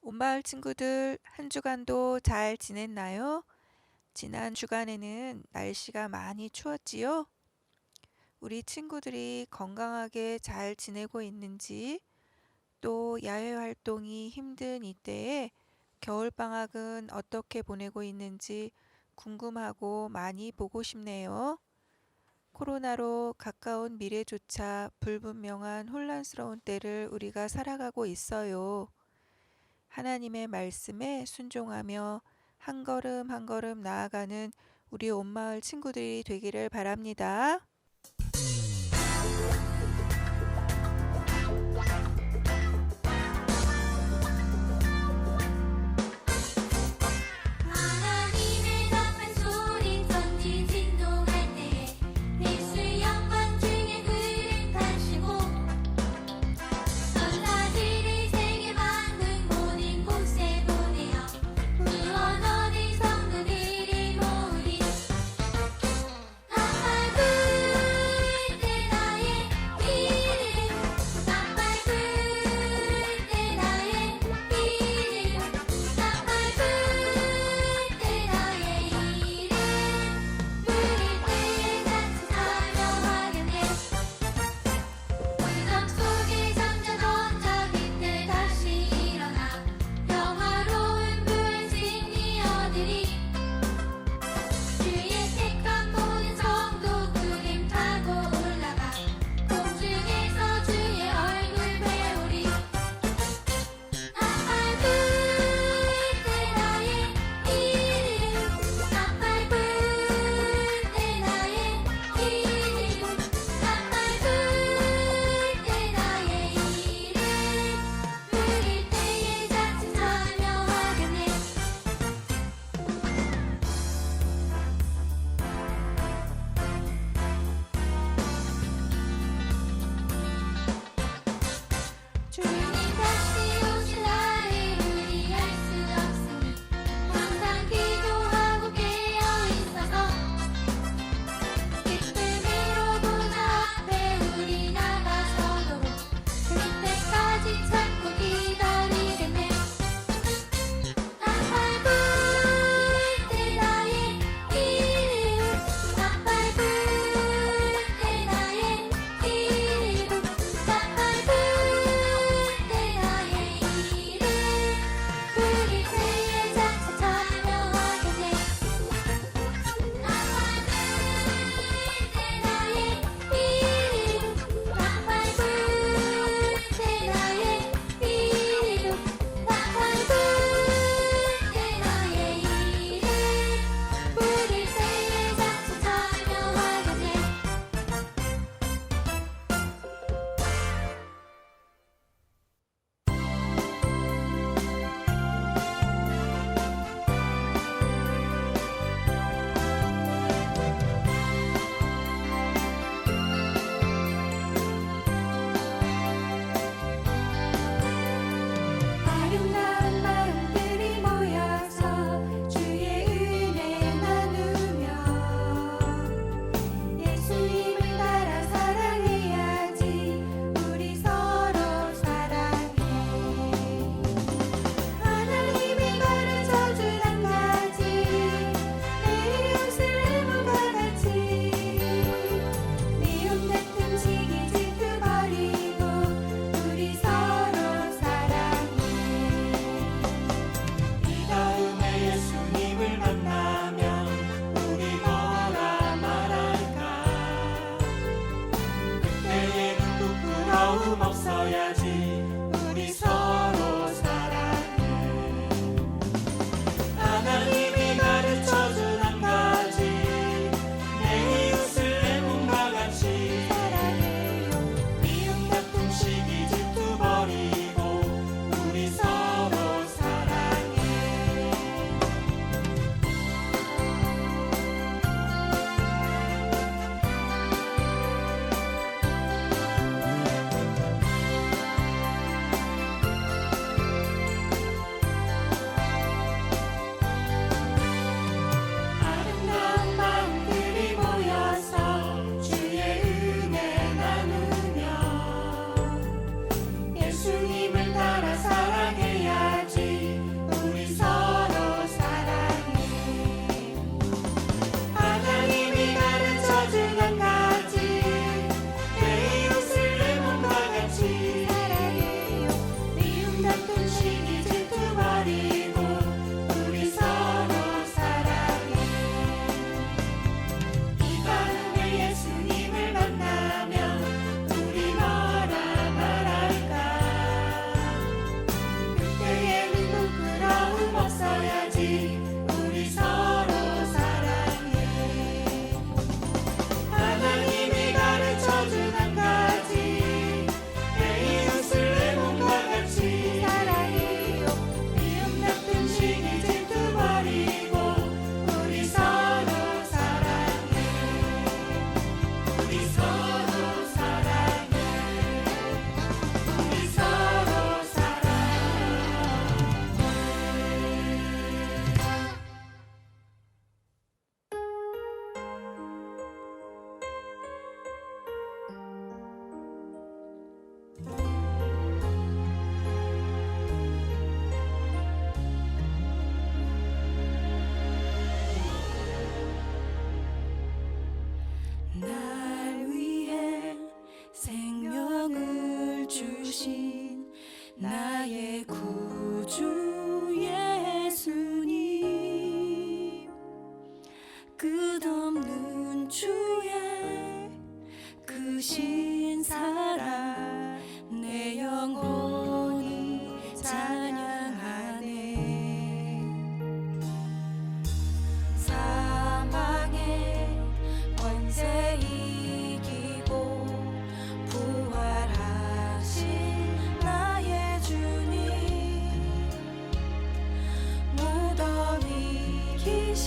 온마을 친구들, 한 주간도 잘 지냈나요? 지난 주간에는 날씨가 많이 추웠지요? 우리 친구들이 건강하게 잘 지내고 있는지, 또 야외 활동이 힘든 이때에 겨울방학은 어떻게 보내고 있는지 궁금하고 많이 보고 싶네요. 코로나로 가까운 미래조차 불분명한 혼란스러운 때를 우리가 살아가고 있어요. 하나님의 말씀에 순종하며 한 걸음 한 걸음 나아가는 우리 온마을 친구들이 되기를 바랍니다. 하나님의 답한 소리 천지 진동할 때에 필수 영광 중에 그를 가시고 천사들이 세계 만든 모든 곳에 보내어 구원 얻은 성도들이 모으리. 나팔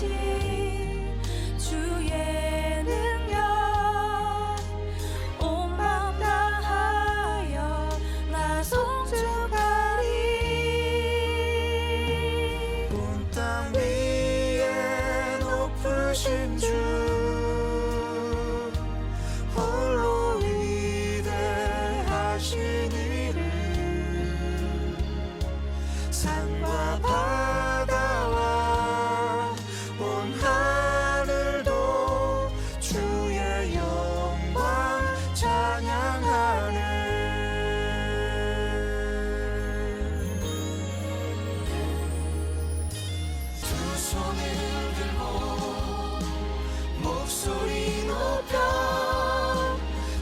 하신 주의 능력 온 마음 다하여 나 송축하리. 온 땅 위에 높으신 주 홀로 위대하신 이를 산과 바다와 온 하늘도 주의 영광 찬양하네. 두 손을 들고 목소리 높여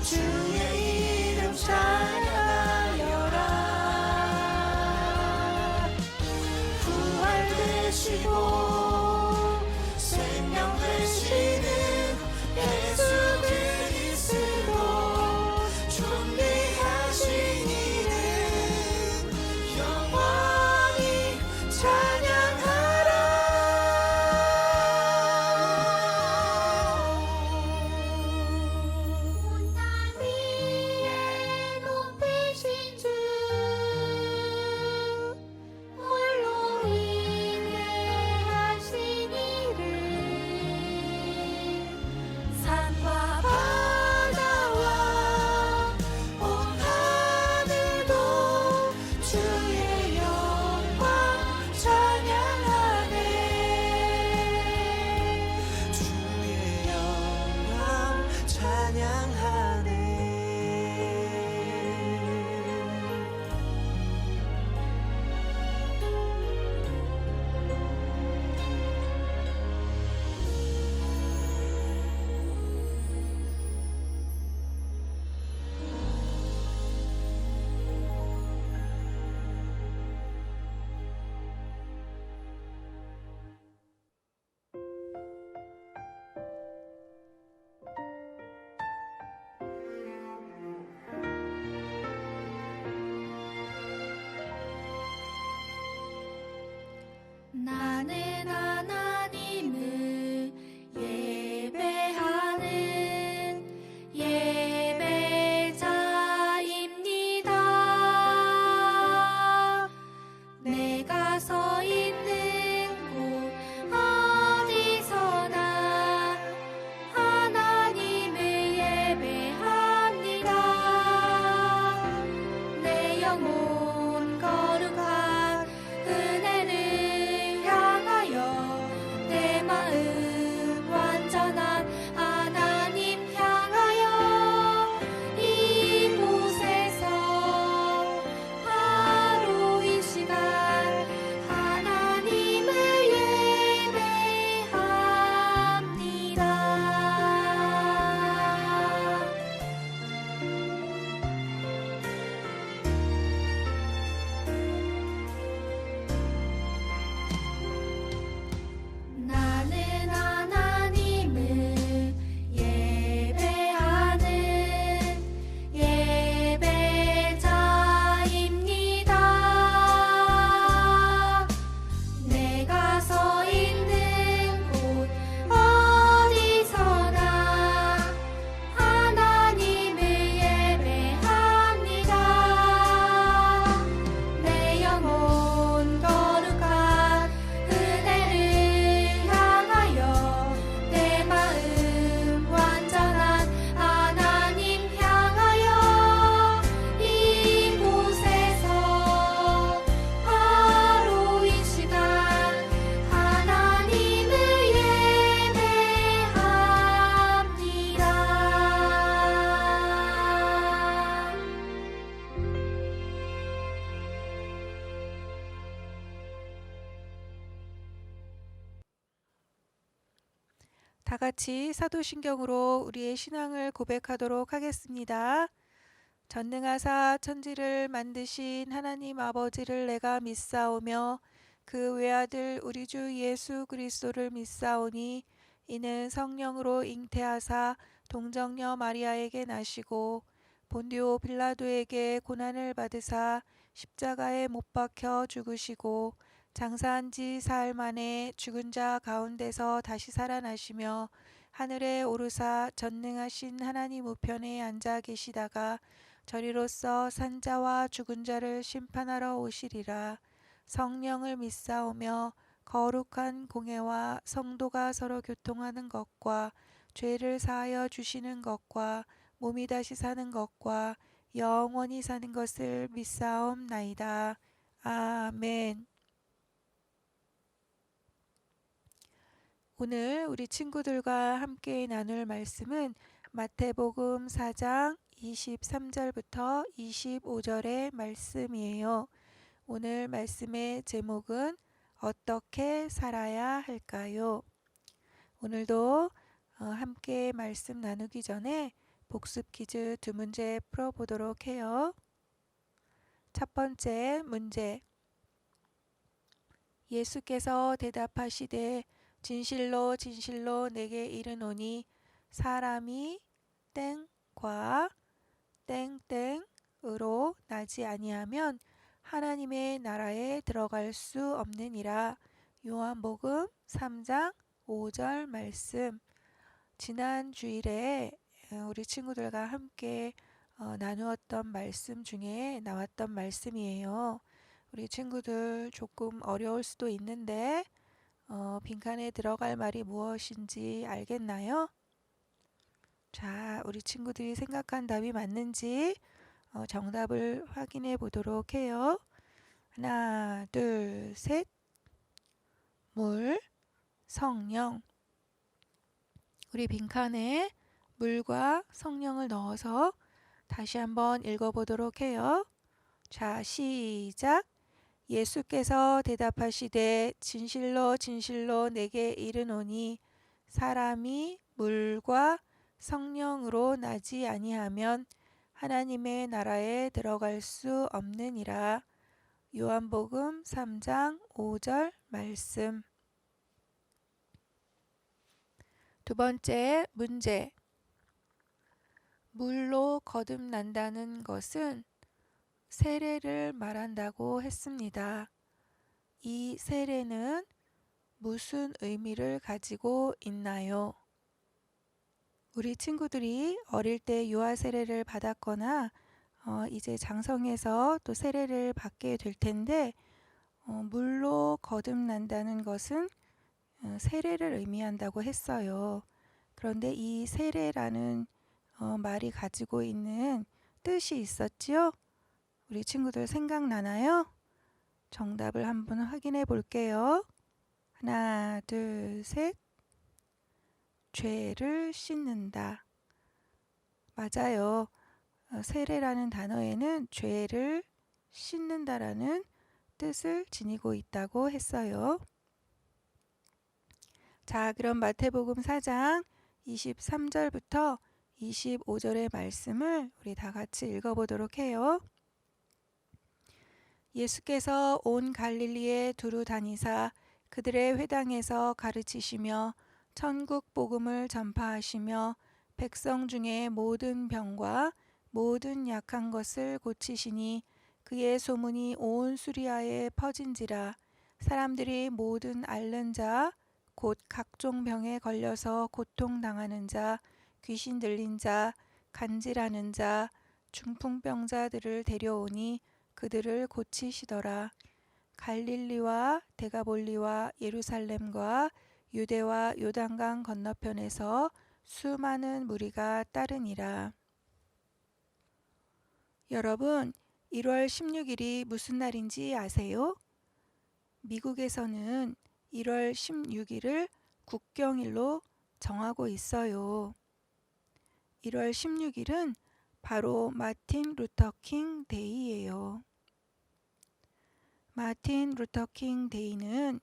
주의 이름 찬양하여라. 부활 되시고 생명 되시는 예수 그리스도 존귀하신 이는 영원히 찬양하라. 온 땅 위에 높으신 주 홀로 위대하신 이를 산과 바다와 온 하늘도 주의 영광 찬양하네. 주의 영광 찬양하네. 나는 하나님을 예배하는 예배자입니다. 내가 서 있는 곳 어디서나 하나님을 예배합니다. 내 영혼 거룩한 은혜를 향하여 내 마음 완전한 하나님 향하여 이곳에서 바로 이 시간 하나님을 예배합니다. 나는 하나님을 예배하는 예배자입니다. 내가 서 있는 곳 어디서나 하나님을 예배합니다. 내 영혼 거룩한 은혜를 향하여 내 마음 완전한 하나님 향하여 이곳에서 바로 이 시간 하나님을 예배합니다. 다 같이 사도신경으로 우리의 신앙을 고백하도록 하겠습니다. 전능하사 천지를 만드신 하나님 아버지를 내가 믿사오며 그 외아들 우리 주 예수 그리스도를 믿사오니 이는 성령으로 잉태하사 동정녀 마리아에게 나시고 본디오 빌라도에게 고난을 받으사 십자가에 못 박혀 죽으시고 장사한 지 사흘 만에 죽은 자 가운데서 다시 살아나시며 하늘에 오르사 전능하신 하나님 우편에 앉아 계시다가 저리로서 산자와 죽은 자를 심판하러 오시리라. 성령을 믿사오며 거룩한 공회와 성도가 서로 교통하는 것과 죄를 사하여 주시는 것과 몸이 다시 사는 것과 영원히 사는 것을 믿사옵나이다. 아멘. 오늘 우리 친구들과 함께 나눌 말씀은 마태복음 4장 23절부터 25절의 말씀이에요. 오늘 말씀의 제목은 어떻게 살아야 할까요? 오늘도 함께 말씀 나누기 전에 복습 퀴즈 2문제 풀어보도록 해요. 첫 번째 문제. 예수께서 대답하시되 진실로 진실로 내게 이르노니 사람이 땡과 땡땡으로 나지 아니하면 하나님의 나라에 들어갈 수 없느니라. 요한복음 3장 5절 말씀. 지난 주일에 우리 친구들과 함께 나누었던 말씀 중에 나왔던 말씀이에요. 우리 친구들 조금 어려울 수도 있는데 빈칸에 들어갈 말이 무엇인지 알겠나요? 자, 우리 친구들이 생각한 답이 맞는지 정답을 확인해 보도록 해요. 하나, 둘, 셋. 물, 성령. 우리 빈칸에 물과 성령을 넣어서 다시 한번 읽어보도록 해요. 자, 시작. 예수께서 대답하시되 진실로 진실로 내게 이르노니 사람이 물과 성령으로 나지 아니하면 하나님의 나라에 들어갈 수 없느니라. 요한복음 3장 5절 말씀. 두 번째 문제. 물로 거듭난다는 것은 세례를 말한다고 했습니다. 이 세례는 무슨 의미를 가지고 있나요? 우리 친구들이 어릴 때 유아 세례를 받았거나 이제 장성해서 또 세례를 받게 될 텐데 물로 거듭난다는 것은 세례를 의미한다고 했어요. 그런데 이 세례라는 말이 가지고 있는 뜻이 있었지요? 우리 친구들 생각나나요? 정답을 한번 확인해 볼게요. 하나, 둘, 셋. 죄를 씻는다. 맞아요. 세례라는 단어에는 죄를 씻는다라는 뜻을 지니고 있다고 했어요. 자, 그럼 마태복음 4장 23절부터 25절의 말씀을 우리 다 같이 읽어보도록 해요. 예수께서 온 갈릴리에 두루 다니사 그들의 회당에서 가르치시며 천국 복음을 전파하시며 백성 중에 모든 병과 모든 약한 것을 고치시니 그의 소문이 온 수리아에 퍼진지라. 사람들이 모든 앓는 자 곧 각종 병에 걸려서 고통당하는 자, 귀신 들린 자, 간질하는 자, 중풍병자들을 데려오니 그들을 고치시더라. 갈릴리와 데가볼리와 예루살렘과 유대와 요단강 건너편에서 수많은 무리가 따르니라. 여러분, 1월 16일이 무슨 날인지 아세요? 미국에서는 1월 16일을 국경일로 정하고 있어요. 1월 16일은 바로 마틴 루터 킹 데이예요. 마틴 루터 킹 데이는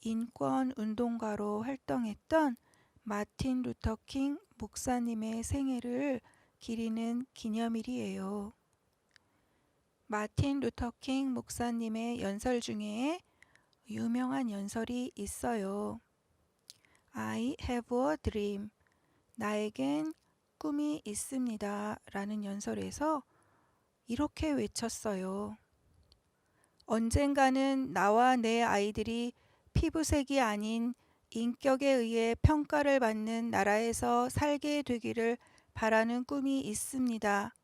인권 운동가로 활동했던 마틴 루터 킹 목사님의 생애를 기리는 기념일이에요. 마틴 루터 킹 목사님의 연설 중에 유명한 연설이 있어요. I have a dream. 나에겐 꿈이 있습니다. 라는 연설에서 이렇게 외쳤어요. 언젠가는 나와 내 아이들이 피부색이 아닌 인격에 의해 평가를 받는 나라에서 살게 되기를 바라는 꿈이 있습니다.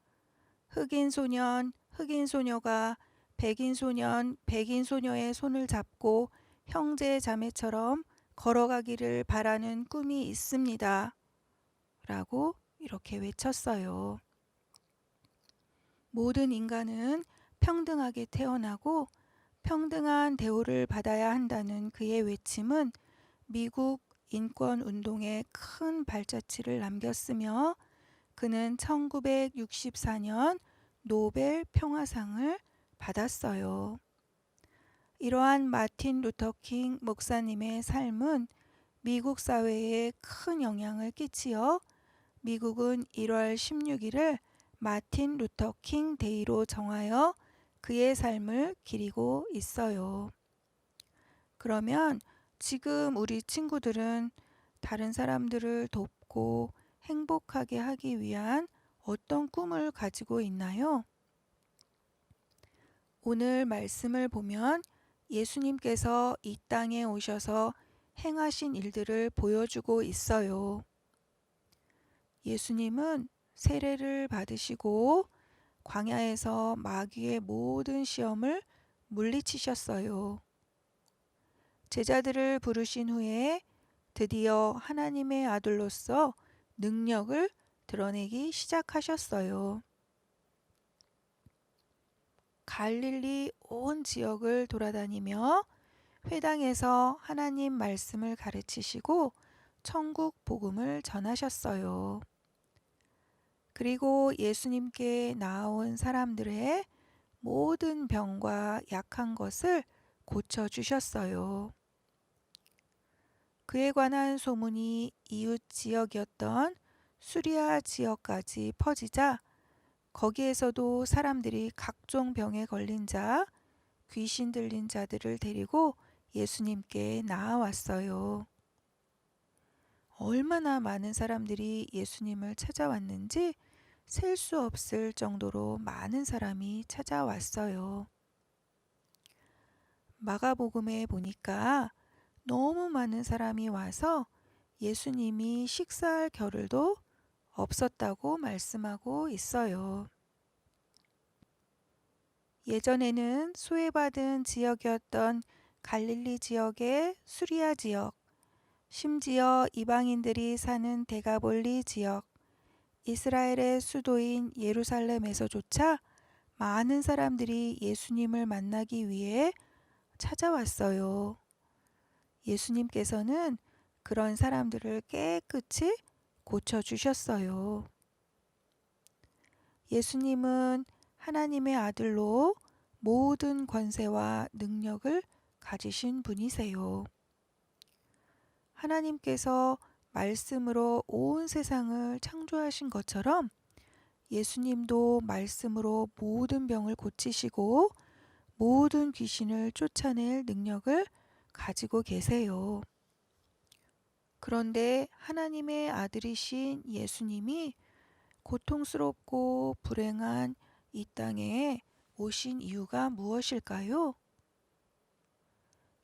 흑인 소년, 흑인 소녀가 백인 소년, 백인 소녀의 손을 잡고 형제 자매처럼 걸어가기를 바라는 꿈이 있습니다. 라고 이렇게 외쳤어요. 모든 인간은 평등하게 태어나고 평등한 대우를 받아야 한다는 그의 외침은 미국 인권운동에 큰 발자취를 남겼으며 그는 1964년 노벨 평화상을 받았어요. 이러한 마틴 루터 킹 목사님의 삶은 미국 사회에 큰 영향을 끼치어 미국은 1월 16일을 마틴 루터 킹 데이로 정하여 그의 삶을 기리고 있어요. 그러면 지금 우리 친구들은 다른 사람들을 돕고 행복하게 하기 위한 어떤 꿈을 가지고 있나요? 오늘 말씀을 보면 예수님께서 이 땅에 오셔서 행하신 일들을 보여주고 있어요. 예수님은 세례를 받으시고 광야에서 마귀의 모든 시험을 물리치셨어요. 제자들을 부르신 후에 드디어 하나님의 아들로서 능력을 드러내기 시작하셨어요. 갈릴리 온 지역을 돌아다니며 회당에서 하나님 말씀을 가르치시고 천국 복음을 전하셨어요. 그리고 예수님께 나아온 사람들의 모든 병과 약한 것을 고쳐주셨어요. 그에 관한 소문이 이웃 지역이었던 수리아 지역까지 퍼지자 거기에서도 사람들이 각종 병에 걸린 자, 귀신 들린 자들을 데리고 예수님께 나아왔어요. 얼마나 많은 사람들이 예수님을 찾아왔는지 셀 수 없을 정도로 많은 사람이 찾아왔어요. 마가복음에 보니까 너무 많은 사람이 와서 예수님이 식사할 겨를도 없었다고 말씀하고 있어요. 예전에는 소외받은 지역이었던 갈릴리 지역의 수리아 지역, 심지어 이방인들이 사는 데가볼리 지역, 이스라엘의 수도인 예루살렘에서조차 많은 사람들이 예수님을 만나기 위해 찾아왔어요. 예수님께서는 그런 사람들을 깨끗이 고쳐주셨어요. 예수님은 하나님의 아들로 모든 권세와 능력을 가지신 분이세요. 하나님께서 말씀으로 온 세상을 창조하신 것처럼 예수님도 말씀으로 모든 병을 고치시고 모든 귀신을 쫓아낼 능력을 가지고 계세요. 그런데 하나님의 아들이신 예수님이 고통스럽고 불행한 이 땅에 오신 이유가 무엇일까요?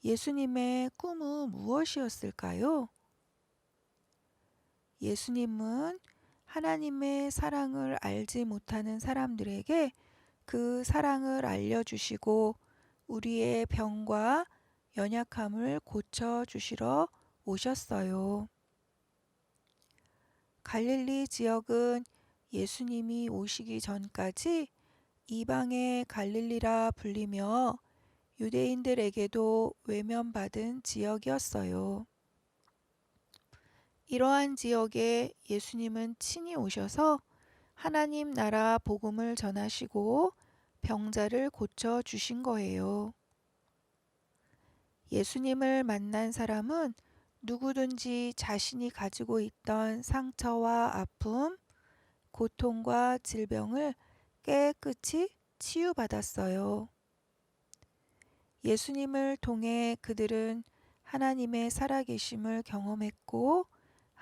예수님의 꿈은 무엇이었을까요? 예수님은 하나님의 사랑을 알지 못하는 사람들에게 그 사랑을 알려주시고 우리의 병과 연약함을 고쳐주시러 오셨어요. 갈릴리 지역은 예수님이 오시기 전까지 이방의 갈릴리라 불리며 유대인들에게도 외면받은 지역이었어요. 이러한 지역에 예수님은 친히 오셔서 하나님 나라 복음을 전하시고 병자를 고쳐 주신 거예요. 예수님을 만난 사람은 누구든지 자신이 가지고 있던 상처와 아픔, 고통과 질병을 깨끗이 치유받았어요. 예수님을 통해 그들은 하나님의 살아계심을 경험했고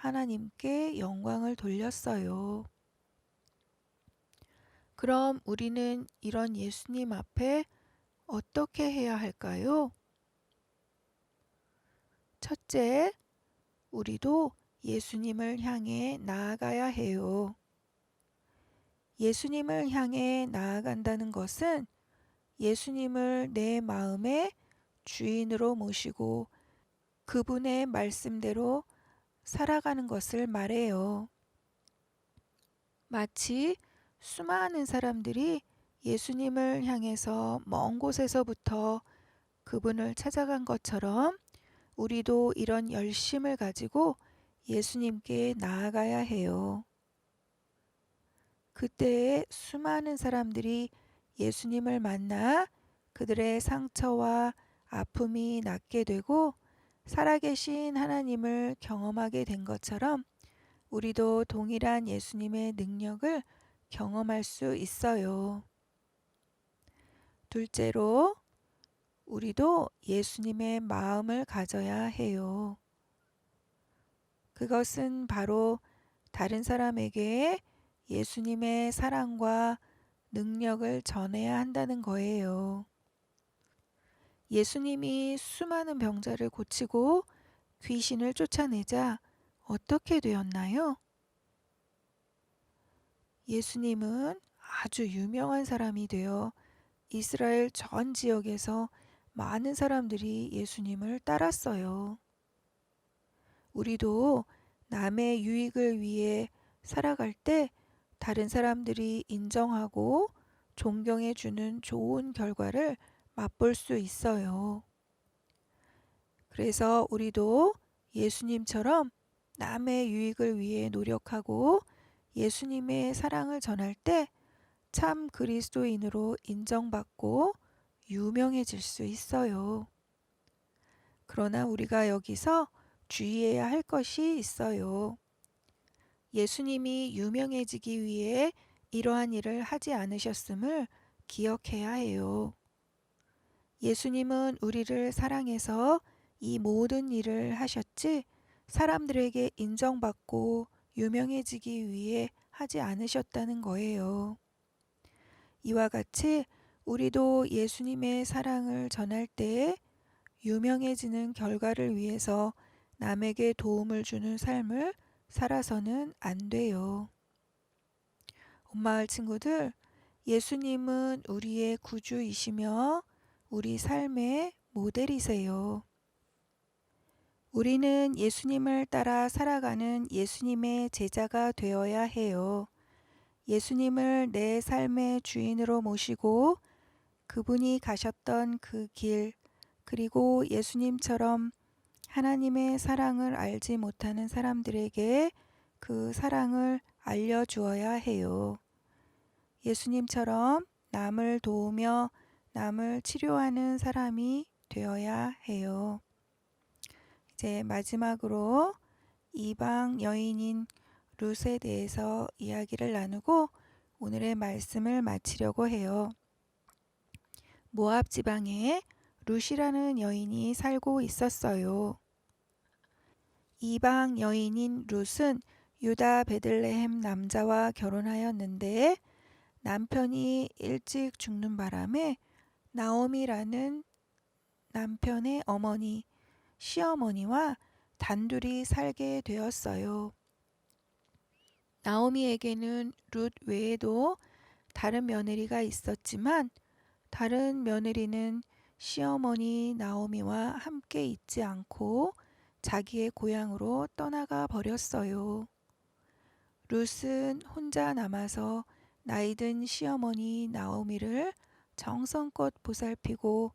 하나님께 영광을 돌렸어요. 그럼 우리는 이런 예수님 앞에 어떻게 해야 할까요? 첫째, 우리도 예수님을 향해 나아가야 해요. 예수님을 향해 나아간다는 것은 예수님을 내 마음의 주인으로 모시고 그분의 말씀대로 살아가는 것을 말해요. 마치 수많은 사람들이 예수님을 향해서 먼 곳에서부터 그분을 찾아간 것처럼 우리도 이런 열심을 가지고 예수님께 나아가야 해요. 그때에 수많은 사람들이 예수님을 만나 그들의 상처와 아픔이 낫게 되고 살아계신 하나님을 경험하게 된 것처럼 우리도 동일한 예수님의 능력을 경험할 수 있어요. 둘째로, 우리도 예수님의 마음을 가져야 해요. 그것은 바로 다른 사람에게 예수님의 사랑과 능력을 전해야 한다는 거예요. 예수님이 수많은 병자를 고치고 귀신을 쫓아내자 어떻게 되었나요? 예수님은 아주 유명한 사람이 되어 이스라엘 전 지역에서 많은 사람들이 예수님을 따랐어요. 우리도 남의 유익을 위해 살아갈 때 다른 사람들이 인정하고 존경해 주는 좋은 결과를 맛볼 수 있어요. 그래서 우리도 예수님처럼 남의 유익을 위해 노력하고 예수님의 사랑을 전할 때 참 그리스도인으로 인정받고 유명해질 수 있어요. 그러나 우리가 여기서 주의해야 할 것이 있어요. 예수님이 유명해지기 위해 이러한 일을 하지 않으셨음을 기억해야 해요. 예수님은 우리를 사랑해서 이 모든 일을 하셨지 사람들에게 인정받고 유명해지기 위해 하지 않으셨다는 거예요. 이와 같이 우리도 예수님의 사랑을 전할 때에 유명해지는 결과를 위해서 남에게 도움을 주는 삶을 살아서는 안 돼요. 엄마을 친구들, 예수님은 우리의 구주이시며 우리 삶의 모델이세요. 우리는 예수님을 따라 살아가는 예수님의 제자가 되어야 해요. 예수님을 내 삶의 주인으로 모시고 그분이 가셨던 그 길, 그리고 예수님처럼 하나님의 사랑을 알지 못하는 사람들에게 그 사랑을 알려주어야 해요. 예수님처럼 남을 도우며 남을 치료하는 사람이 되어야 해요. 이제 마지막으로 이방 여인인 룻에 대해서 이야기를 나누고 오늘의 말씀을 마치려고 해요. 모압 지방에 룻이라는 여인이 살고 있었어요. 이방 여인인 룻은 유다 베들레헴 남자와 결혼하였는데 남편이 일찍 죽는 바람에 나오미라는 남편의 어머니, 시어머니와 단둘이 살게 되었어요. 나오미에게는 룻 외에도 다른 며느리가 있었지만 다른 며느리는 시어머니 나오미와 함께 있지 않고 자기의 고향으로 떠나가 버렸어요. 룻은 혼자 남아서 나이든 시어머니 나오미를 정성껏 보살피고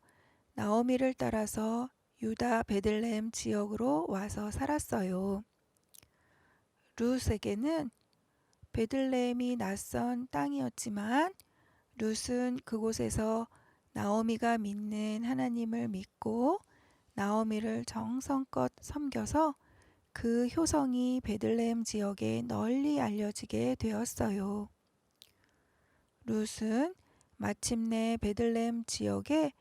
나오미를 따라서 유다 베들레헴 지역으로 와서 살았어요. 룻에게는 베들레헴이 낯선 땅이었지만 룻은 그곳에서 나오미가 믿는 하나님을 믿고 나오미를 정성껏 섬겨서 그 효성이 베들레헴 지역에 널리 알려지게 되었어요. 룻은 마침내 베들레헴 지역의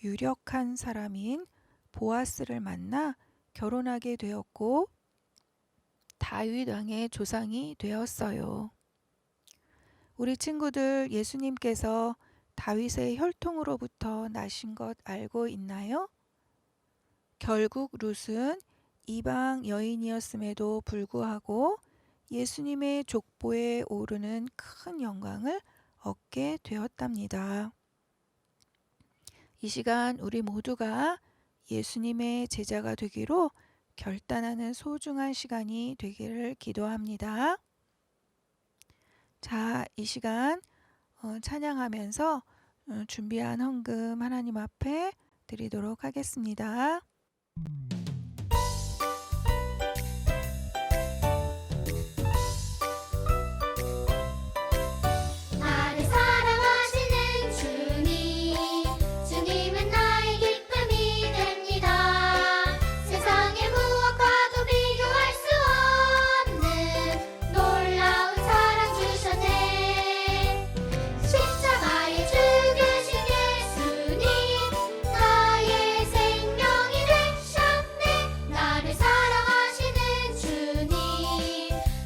유력한 사람인 보아스를 만나 결혼하게 되었고 다윗 왕의 조상이 되었어요. 우리 친구들, 예수님께서 다윗의 혈통으로부터 나신 것 알고 있나요? 결국 룻은 이방 여인이었음에도 불구하고 예수님의 족보에 오르는 큰 영광을 얻게 되었답니다. 이 시간 우리 모두가 예수님의 제자가 되기로 결단하는 소중한 시간이 되기를 기도합니다. 자, 이 시간 찬양하면서 준비한 헌금 하나님 앞에 드리도록 하겠습니다. 나를 사랑하시는 주님, 주님은 나의 기쁨이 됩니다. 세상의 무엇과도 비교할 수 없는 놀라운 사랑 주셨네. 십자가에 죽으신 예수님, 나의 생명이 되셨네. 나를 사랑하시는 주님,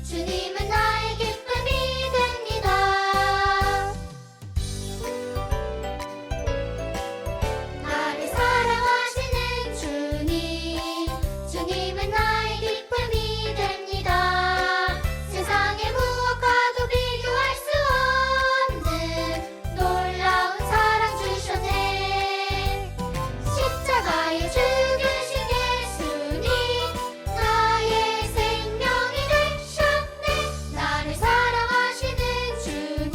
주님은 나의 기쁨이 됩니다. 나를 사랑하시는 주님, 주님은 나의 기쁨이 됩니다. 세상의 무엇과도 비교할 수 없는 놀라운 사랑 주셨네. 십자가에 죽으신 예수님, 나의 생명이 되셨네. 나를 사랑하시는 주님,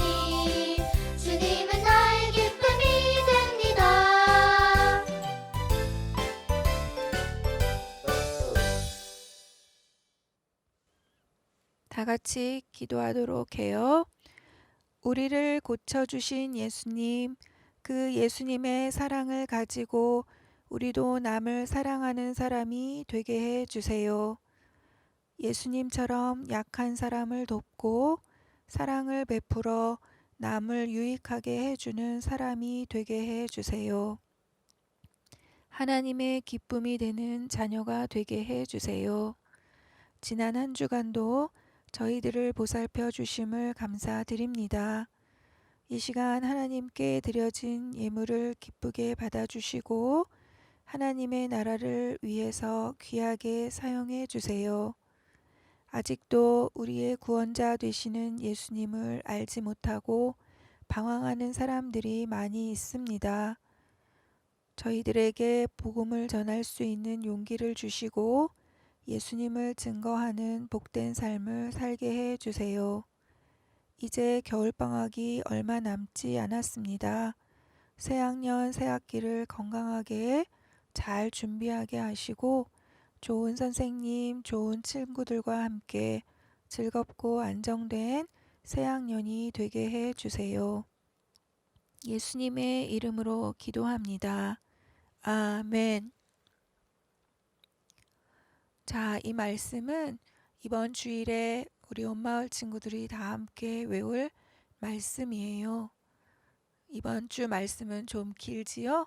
주님은 나의 기쁨이 됩니다. 다 같이 기도하도록 해요. 우리를 고쳐주신 예수님, 그 예수님의 사랑을 가지고 우리도 남을 사랑하는 사람이 되게 해 주세요. 예수님처럼 약한 사람을 돕고 사랑을 베풀어 남을 유익하게 해주는 사람이 되게 해 주세요. 하나님의 기쁨이 되는 자녀가 되게 해 주세요. 지난 한 주간도 저희들을 보살펴 주심을 감사드립니다. 이 시간 하나님께 드려진 예물을 기쁘게 받아주시고 하나님의 나라를 위해서 귀하게 사용해 주세요. 아직도 우리의 구원자 되시는 예수님을 알지 못하고 방황하는 사람들이 많이 있습니다. 저희들에게 복음을 전할 수 있는 용기를 주시고 예수님을 증거하는 복된 삶을 살게 해 주세요. 이제 겨울방학이 얼마 남지 않았습니다. 새학년 새학기를 건강하게 잘 준비하게 하시고 좋은 선생님, 좋은 친구들과 함께 즐겁고 안정된 새학년이 되게 해 주세요. 예수님의 이름으로 기도합니다. 아멘. 자, 이 말씀은 이번 주일에 우리 온마을 친구들이 다 함께 외울 말씀이에요. 이번 주 말씀은 좀 길지요?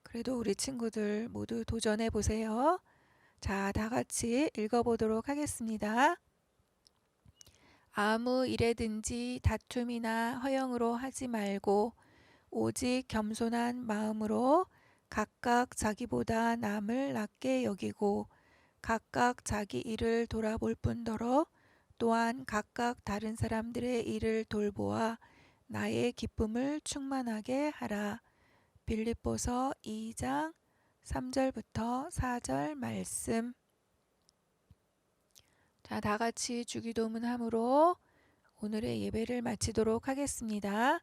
그래도 우리 친구들 모두 도전해 보세요. 자, 다 같이 읽어보도록 하겠습니다. 아무 일에든지 다툼이나 허영으로 하지 말고 오직 겸손한 마음으로 각각 자기보다 남을 낮게 여기고 각각 자기 일을 돌아볼 뿐더러 또한 각각 다른 사람들의 일을 돌보아 나의 기쁨을 충만하게 하라. 빌립보서 2장 3절부터 4절 말씀. 자, 다 같이 주기도문 함으로 오늘의 예배를 마치도록 하겠습니다.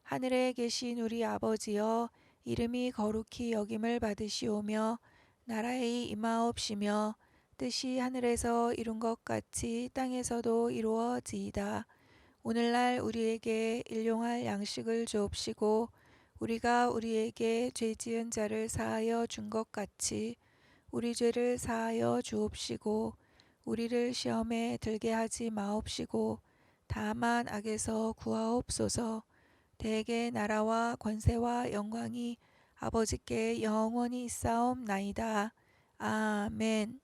하늘에 계신 우리 아버지여, 이름이 거룩히 여김을 받으시오며 나라의 임하옵시며 뜻이 하늘에서 이룬 것 같이 땅에서도 이루어지이다. 오늘날 우리에게 일용할 양식을 주옵시고 우리가 우리에게 죄 지은 자를 사하여 준 것 같이 우리 죄를 사하여 주옵시고 우리를 시험에 들게 하지 마옵시고 다만 악에서 구하옵소서. 대개 나라와 권세와 영광이 아버지께 영원히 있사옵나이다. 아멘.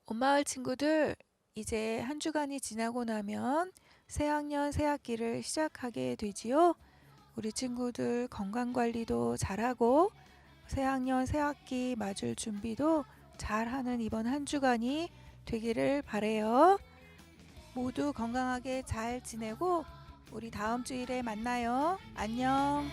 온마을 친구들, 이제 한 주간이 지나고 나면 새학년 새학기를 시작하게 되지요. 우리 친구들 건강관리도 잘하고 새학년 새학기 맞을 준비도 잘하는 이번 한 주간이 되기를 바래요. 모두 건강하게 잘 지내고 우리 다음 주일에 만나요. 안녕.